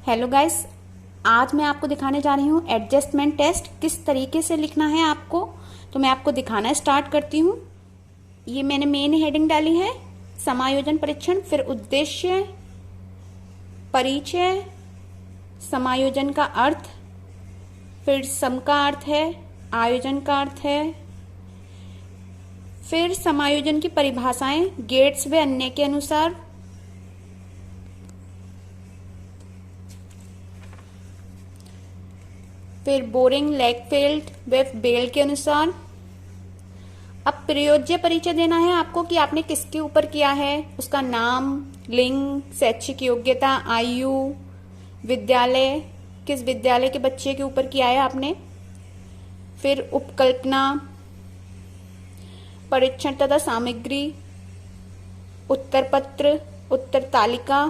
Hello guys, आज मैं आपको दिखाने जा रही हूँ एडजस्टमेंट टेस्ट किस तरीके से लिखना है आपको। तो मैं आपको दिखाना स्टार्ट करती हूँ। ये मैंने मेन हेडिंग डाली है समायोजन परीक्षण, फिर उद्देश्य, परिचय, समायोजन का अर्थ, फिर सम का अर्थ है, आयोजन का अर्थ है, फिर समायोजन की परिभाषाएं गेट्स व अन्य के अनुसार, फिर बोरिंग, लेगफेल्ड व बेल के अनुसार। अब प्रयोज्य परिचय देना है आपको कि आपने किसके ऊपर किया है, उसका नाम, लिंग, शैक्षिक योग्यता, आयु, विद्यालय, किस विद्यालय के बच्चे के ऊपर किया है आपने। फिर उपकल्पना, परीक्षण तथा सामग्री, उत्तर पत्र, उत्तर तालिका,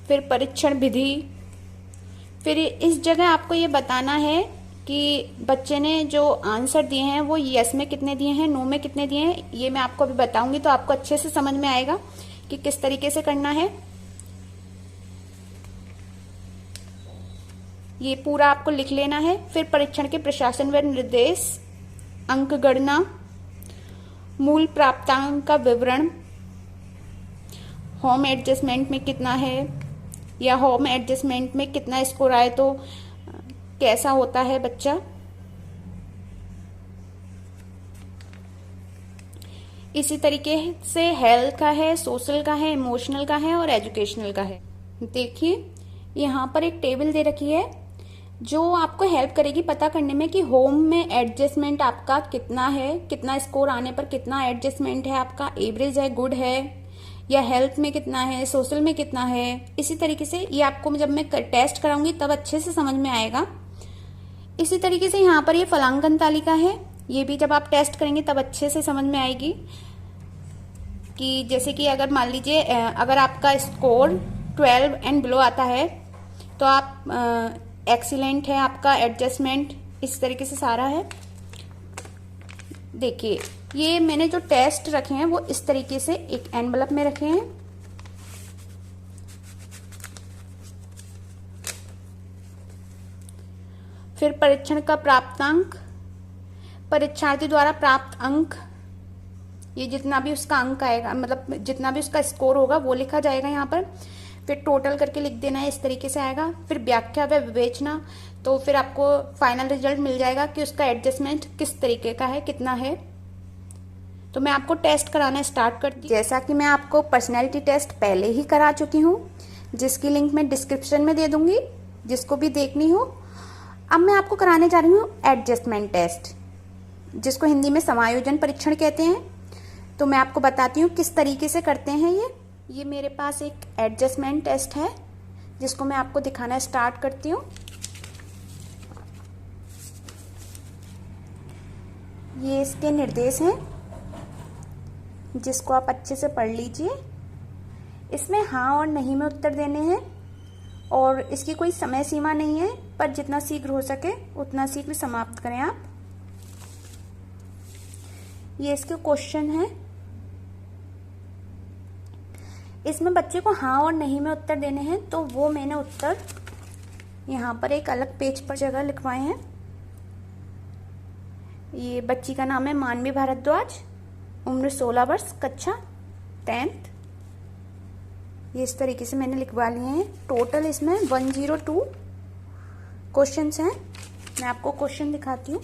फिर परीक्षण विधि। फिर इस जगह आपको ये बताना है कि बच्चे ने जो आंसर दिए हैं वो यस में कितने दिए हैं, नो में कितने दिए हैं। ये मैं आपको अभी बताऊंगी तो आपको अच्छे से समझ में आएगा कि किस तरीके से करना है। ये पूरा आपको लिख लेना है। फिर परीक्षण के प्रशासन व निर्देश, अंक गणना, मूल प्राप्तांक का विवरण, होम एडजस्टमेंट में कितना है या होम एडजस्टमेंट में कितना स्कोर आए तो कैसा होता है बच्चा। इसी तरीके से हेल्थ का है, सोशल का है, इमोशनल का है और एजुकेशनल का है। देखिए यहाँ पर एक टेबल दे रखी है जो आपको हेल्प करेगी पता करने में कि होम में एडजस्टमेंट आपका कितना है, कितना स्कोर आने पर कितना एडजस्टमेंट है आपका, एवरेज है, गुड है, या हेल्थ में कितना है, सोशल में कितना है। इसी तरीके से ये आपको जब मैं टेस्ट कराऊंगी तब अच्छे से समझ में आएगा। इसी तरीके से यहाँ पर ये फलांकन तालिका है, ये भी जब आप टेस्ट करेंगे तब अच्छे से समझ में आएगी कि जैसे कि अगर मान लीजिए अगर आपका स्कोर 12 एंड बिलो आता है तो आप एक्सीलेंट है आपका एडजस्टमेंट, इस तरीके से सारा है। देखिए ये मैंने जो टेस्ट रखे हैं वो इस तरीके से एक एनवलप में रखे हैं। फिर परीक्षण का प्राप्तांक, परीक्षार्थी द्वारा प्राप्त अंक, ये जितना भी उसका अंक आएगा मतलब जितना भी उसका स्कोर होगा वो लिखा जाएगा यहाँ पर। फिर टोटल करके लिख देना है, इस तरीके से आएगा। फिर व्याख्या व विवेचना, तो फिर आपको फाइनल रिजल्ट मिल जाएगा कि उसका एडजस्टमेंट किस तरीके का है, कितना है। तो मैं आपको टेस्ट कराना स्टार्ट करती हूँ। जैसा कि मैं आपको पर्सनैलिटी टेस्ट पहले ही करा चुकी हूँ, जिसकी लिंक मैं डिस्क्रिप्शन में दे दूंगी, जिसको भी देखनी हो। अब मैं आपको कराने जा रही हूँ एडजस्टमेंट टेस्ट, जिसको हिंदी में समायोजन परीक्षण कहते हैं। तो मैं आपको बताती हूँ किस तरीके से करते हैं ये मेरे पास एक एडजस्टमेंट टेस्ट है जिसको मैं आपको दिखाना स्टार्ट करती हूँ। ये इसके निर्देश हैं जिसको आप अच्छे से पढ़ लीजिए। इसमें हाँ और नहीं में उत्तर देने हैं और इसकी कोई समय सीमा नहीं है, पर जितना शीघ्र हो सके उतना शीघ्र समाप्त करें आप। ये इसके क्वेश्चन हैं। इसमें बच्चे को हाँ और नहीं में उत्तर देने हैं, तो वो मैंने उत्तर यहाँ पर एक अलग पेज पर जगह लिखवाए हैं। ये बच्ची का नाम है मानवी भारद्वाज, उम्र 16 वर्ष, कक्षा 10th। ये इस तरीके से मैंने लिखवा लिए हैं। टोटल इसमें 102 क्वेश्चंस हैं। मैं आपको क्वेश्चन दिखाती हूँ।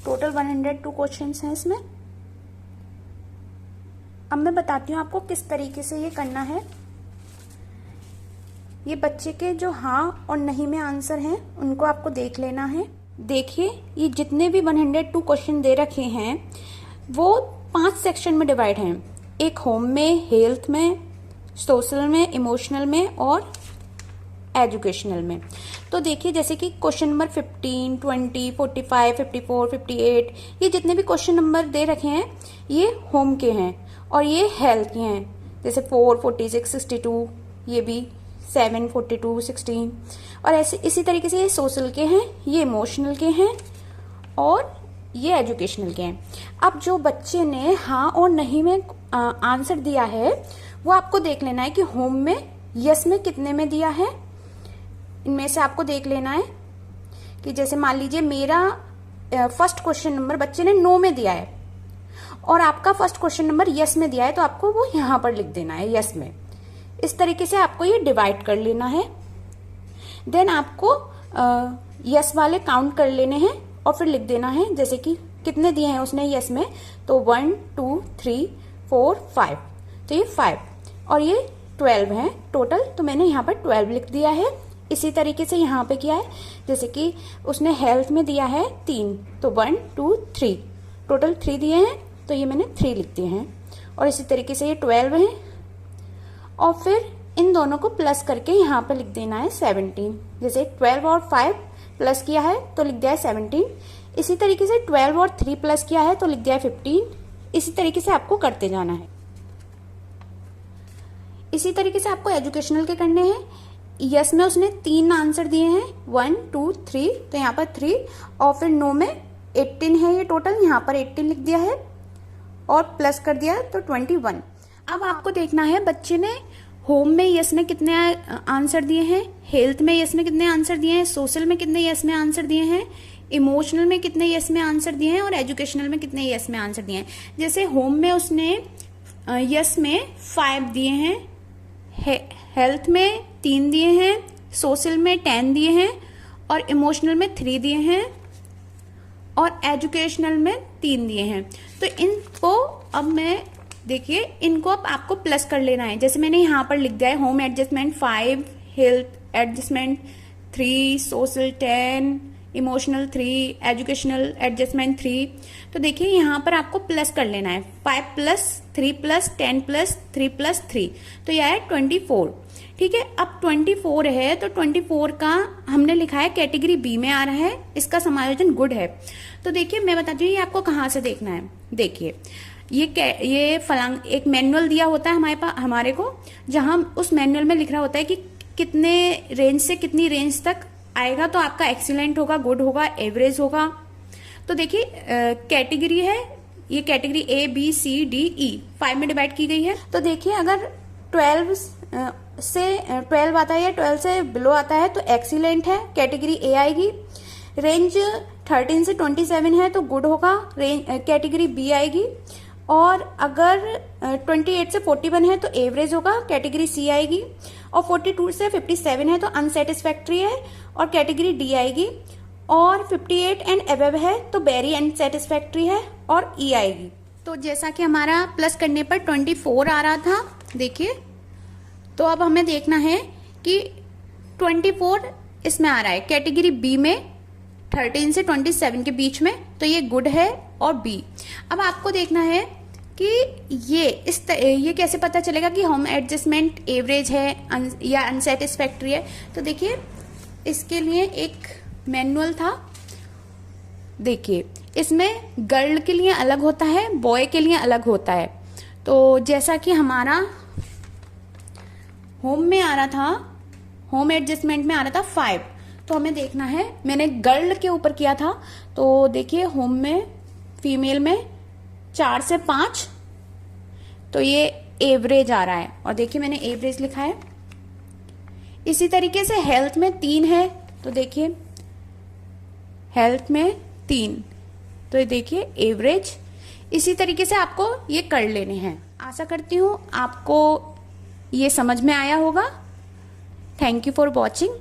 टोटल 102 क्वेश्चंस हैं इसमें। अब मैं बताती हूँ आपको किस तरीके से ये करना है। ये बच्चे के जो हाँ और नहीं में आंसर हैं उनको आपको देख लेना है। देखिए ये जितने भी 102 क्वेश्चन दे रखे हैं वो 5 सेक्शन में डिवाइड हैं। एक होम में, हेल्थ में, सोशल में, इमोशनल में और एजुकेशनल में। तो देखिए जैसे कि क्वेश्चन नंबर 15, 20, 45, 54, 58, ये जितने भी क्वेश्चन नंबर दे रखे हैं ये होम के हैं और ये हेल्थ के हैं। जैसे 4, 46, 62, ये भी 7, 42, 16 और ऐसे इसी तरीके से ये सोशल के हैं, ये इमोशनल के हैं और ये एजुकेशनल के हैं। अब जो बच्चे ने हाँ और नहीं में आंसर दिया है वो आपको देख लेना है कि होम में, यस में कितने में दिया है। इनमें से आपको देख लेना है कि जैसे मान लीजिए मेरा फर्स्ट क्वेश्चन नंबर बच्चे ने नो में दिया है और आपका फर्स्ट क्वेश्चन नंबर यस में दिया है, तो आपको वो यहां पर लिख देना है यस में। इस तरीके से आपको ये डिवाइड कर लेना है। देन आपको यस वाले काउंट कर लेने हैं और फिर लिख देना है जैसे कि कितने दिए हैं उसने यस में, तो 1, 2, 3, 4, 5, तो ये 5 और ये 12 है टोटल, तो मैंने यहाँ पर 12 लिख दिया है। इसी तरीके से यहाँ पे किया है, जैसे कि उसने हेल्थ में दिया है 3, तो 1, 2, 3, टोटल 3 दिए हैं, तो ये मैंने 3 लिख दिए हैं। और इसी तरीके से ये 12 है और फिर इन दोनों को प्लस करके यहाँ पे लिख देना है 17। जैसे 12 और 5 प्लस किया है तो लिख दिया है 17। इसी तरीके से 12 और 3 प्लस किया है तो लिख दिया है 15। इसी तरीके से आपको करते जाना है। इसी तरीके से आपको एजुकेशनल के करने हैं। यस में उसने 3 आंसर दिए हैं, 1, 2, 3, तो यहाँ पर 3 और फिर नो में 18 है ये टोटल, यहाँ पर 18 लिख दिया है और प्लस कर दिया तो 21। अब आपको देखना है बच्चे ने होम में यस में कितने आंसर दिए हैं, हेल्थ में यस में कितने आंसर दिए हैं, सोशल में कितने यस में आंसर दिए हैं, इमोशनल में कितने यस में आंसर दिए हैं और एजुकेशनल में कितने यस में आंसर दिए हैं। जैसे होम में उसने यस में 5 दिए हैं, हेल्थ में 3 दिए हैं, सोशल में 10 दिए हैं और इमोशनल में 3 दिए हैं और एजुकेशनल में 3 दिए हैं। तो इनको अब मैं देखिए इनको अब आपको प्लस कर लेना है। जैसे मैंने यहाँ पर लिख दिया है home adjustment 5, health adjustment 3, social 10, emotional 3, educational adjustment 3। तो देखिए यहाँ पर आपको प्लस कर लेना है, 5 प्लस 3 प्लस 10 प्लस 3 प्लस 3, तो यह है 24। ठीक है, अब 24 है तो 24 का हमने लिखा है कैटेगरी बी में आ रहा है, इसका समायोजन गुड है। तो देखिए मैं बताती हूँ ये आपको कहाँ से देखना है। देखिए ये फलांग एक मैनुअल दिया होता है हमारे को, जहां उस मैनुअल में लिख रहा होता है कि कितने रेंज से कितनी रेंज तक आएगा तो आपका एक्सीलेंट होगा, गुड होगा, एवरेज होगा। तो देखिए कैटेगरी है, ये category A B C D E 5 में डिवाइड की गई है। तो देखिए अगर 12 से 12 आता है या 12 से बिलो आता है तो एक्सीलेंट है, कैटेगरी ए आएगी। रेंज 13 से 27 है तो गुड होगा, कैटेगरी बी आएगी। और अगर 28 से 41 है तो एवरेज होगा, कैटेगरी सी आएगी। और 42 से 57 है तो अनसेटिस्फैक्ट्री है और कैटेगरी डी आएगी। और 58 एंड अबव है तो वेरी अनसेटिस्फैक्ट्री है और ई आएगी। तो जैसा कि हमारा प्लस करने पर 24 आ रहा था, देखिए तो अब हमें देखना है कि 24 इसमें आ रहा है कैटेगरी बी में 13 से 27 के बीच में, तो ये गुड है और बी। अब आपको देखना है कि ये कैसे पता चलेगा कि होम एडजस्टमेंट एवरेज है या अनसेटिस्फैक्ट्री है। तो देखिए इसके लिए एक मैनुअल था, देखिए इसमें गर्ल के लिए अलग होता है, बॉय के लिए अलग होता है। तो जैसा कि हमारा होम में आ रहा था, होम एडजस्टमेंट में आ रहा था 5, तो हमें देखना है, मैंने गर्ल के ऊपर किया था। तो देखिए होम में फीमेल में 4 से 5, तो ये एवरेज आ रहा है और देखिए मैंने एवरेज लिखा है। इसी तरीके से हेल्थ में 3 है, तो देखिए हेल्थ में 3, तो ये देखिए एवरेज। इसी तरीके से आपको ये कर लेने हैं। आशा करती हूँ आपको ये समझ में आया होगा। Thank you for watching.